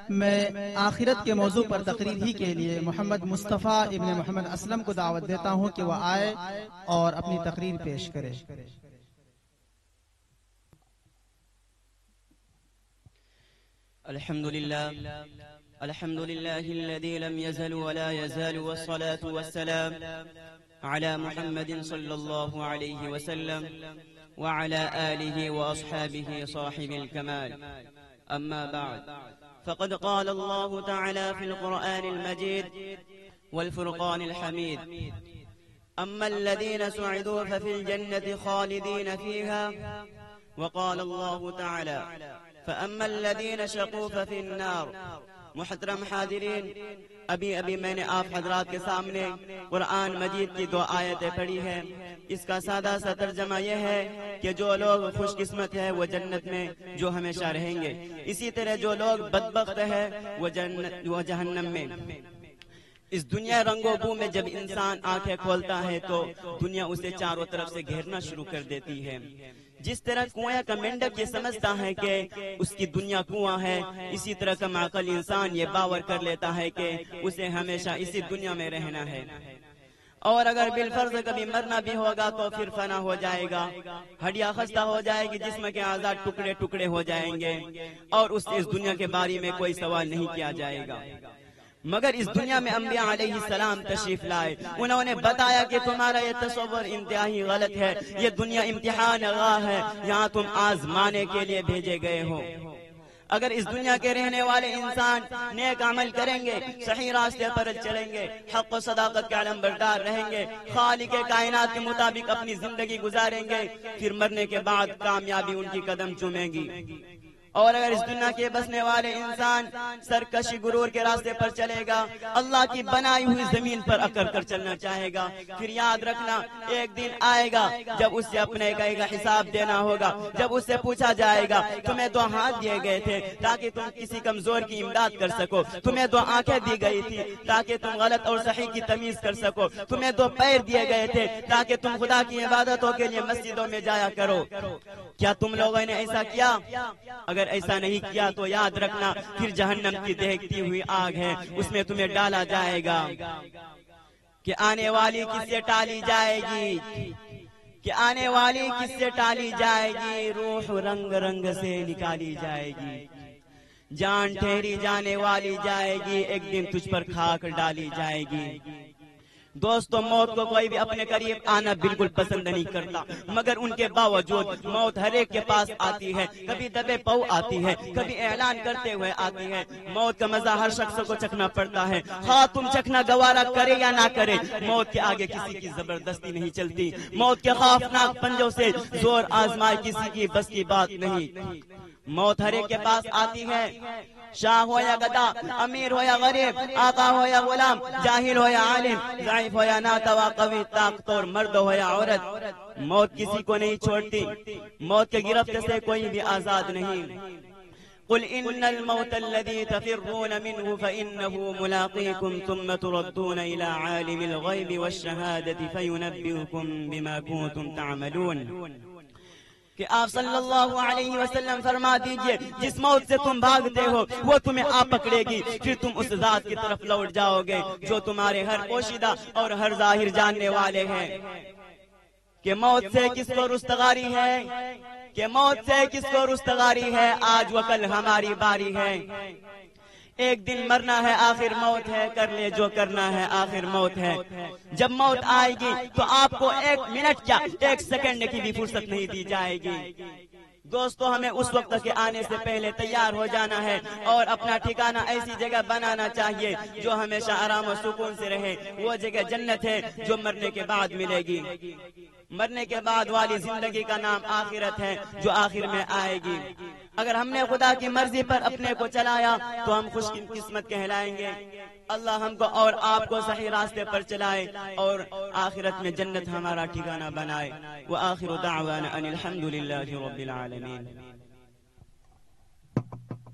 میں آخرت کے موضوع پر تقریر ہی کے لیے محمد مصطفیٰ ابن محمد اسلم کو دعوت دیتا ہوں کہ وہ آئے اور اپنی تقریر پیش کرے۔ الحمد لله الذي لم يزل ولا يزال، والصلاة والسلام على محمد صلى الله عليه وسلم وعلى آله وأصحابه صاحب الكمال. أما بعد، فقد قال الله تعالى في القرآن المجيد والفرقان الحميد: أما الذين سعدوا ففي الجنة خالدين فيها. وقال الله تعالى: فأما الذين شقوا ففي النار. محترم حاضرین، ابھی میں نے آپ حضرات کے سامنے قرآن مجید کی 2 آیتیں پڑھی ہیں۔ اس کا سادہ سا ترجمہ یہ ہے کہ جو لوگ خوش قسمت ہے وہ جنت میں جو ہمیشہ رہیں گے، اسی طرح جو لوگ بدبخت ہے وہ جہنم میں۔ اس دنیا رنگو بو میں جب انسان آنکھیں کھولتا ہے تو دنیا اسے چاروں طرف سے گھیرنا شروع کر دیتی ہے۔ جس طرح کنویں کا مینڈک یہ سمجھتا ہے کہ اس کی دنیا کنواں ہے، اسی طرح کا معقل انسان یہ باور کر لیتا ہے کہ اسے ہمیشہ اسی دنیا میں رہنا ہے، اور اگر بالفرض کبھی مرنا بھی ہوگا تو پھر فنا ہو جائے گا، ہڈیاں خستہ ہو جائے گی، جسم کے اعضاء ٹکڑے ٹکڑے ہو جائیں گے، اور اس سے اس دنیا کے بارے میں کوئی سوال نہیں کیا جائے گا۔ مگر اس دنیا میں انبیاء علیہ السلام تشریف لائے، انہوں نے بتایا کہ تمہارا یہ تصور انتہائی غلط ہے، یہ دنیا امتحان گاہ ہے، یہاں تم آزمانے کے لیے بھیجے گئے ہو۔ اگر اس دنیا کے رہنے والے انسان نیک عمل کریں گے، صحیح راستے پر چلیں گے، حق و صداقت کے علم بردار رہیں گے، خالق کائنات کے مطابق اپنی زندگی گزاریں گے، پھر مرنے کے بعد کامیابی ان کی قدم چومے گی۔ اور اگر اس دنیا کے بسنے والے انسان سرکشی غرور کے راستے پر چلے گا، اللہ کی بنائی ہوئی زمین پر اکڑ کر چلنا چاہے گا، پھر یاد رکھنا ایک دن آئے گا جب اس سے اپنے گئے کا حساب دینا ہوگا، جب اس سے پوچھا جائے گا تمہیں 2 ہاتھ دیے گئے تھے تاکہ تم کسی کمزور کی امداد کر سکو، تمہیں 2 آنکھیں دی گئی تھی تاکہ تم غلط اور صحیح کی تمیز کر سکو، تمہیں 2 پیر دیے گئے تھے تاکہ تم خدا کی عبادتوں کے لیے مسجدوں میں جایا کرو۔ کیا تم لوگوں نے ایسا کیا؟ اگر ایسا نہیں کیا تو یاد رکھنا پھر جہنم کی دہکتی ہوئی آگ ہے، اس میں تمہیں ڈالا جائے گا کہ آنے والی کس سے ٹالی جائے گی، کہ آنے والی کس سے ٹالی جائے گی، روح رنگ رنگ سے نکالی جائے گی، جان ٹھہری جانے والی جائے گی، ایک دن تجھ پر خاک ڈالی جائے گی۔ دوستو، موت کو کوئی بھی اپنے قریب آنا بالکل پسند نہیں کرتا، مگر ان کے باوجود موت ہر ایک کے پاس آتی ہے، کبھی دبے پاؤ آتی ہے، کبھی اعلان کرتے ہوئے آتی ہے۔ موت کا مزہ ہر شخص کو چکھنا پڑتا ہے، خواہ تم چکھنا گوارا کرے یا نہ کرے، موت کے آگے کسی کی زبردستی نہیں چلتی، موت کے خوفناک پنجوں سے زور آزمائے کسی کی بس کی بات نہیں۔ موت ہر ایک کے پاس آتی ہے، شاہ ہو یا گدا، امیر ہو یا غریب، آقا ہو یا غلام، جاہل ہو یا عالم، ضعیف ہو یا ناتوا، قوی طاقتور، مرد ہو یا عورت، موت کسی کو نہیں چھوڑتی، موت کے گرفت سے کوئی بھی آزاد نہیں۔ قل ان الموت الذي تفرون منه فانه ملاقيكم ثم تردون الى عالم الغيب والشهادة فينبئكم بما كنتم تعملون۔ کہ آپ صلی اللہ علیہ وسلم فرما دیجئے، جس موت سے تم بھاگتے ہو وہ تمہیں آ پکڑے گی، پھر تم اس ذات کی طرف لوٹ جاؤ گے جو تمہارے ہر پوشیدہ اور ہر ظاہر جاننے والے ہیں۔ کہ موت سے کس کو رستگاری ہے، کہ موت سے کس کو رستگاری ہے، آج و کل ہماری باری ہے۔ ایک دن مرنا ہے، آخر موت ہے، کر لے جو کرنا ہے، آخر موت ہے۔ جب موت آئے گی تو آپ کو 1 منٹ کیا 1 سیکنڈ کی بھی فرصت نہیں دی جائے گی۔ دوستو، ہمیں اس وقت کے آنے سے پہلے تیار ہو جانا ہے اور اپنا ٹھکانہ ایسی جگہ بنانا چاہیے جو ہمیشہ آرام و سکون سے رہے۔ وہ جگہ جنت ہے جو مرنے کے بعد ملے گی۔ مرنے کے بعد والی زندگی کا نام آخرت ہے جو آخر میں آئے گی۔ اگر ہم نے خدا کی مرضی پر اپنے کو چلایا تو ہم خوش قسمت کہلائیں گے۔ اللہ ہم کو اور آپ کو صحیح راستے پر چلائے اور آخرت میں جنت ہمارا ٹھکانہ بنائے۔ وآخر دعوانا ان الحمد للہ رب العالمین۔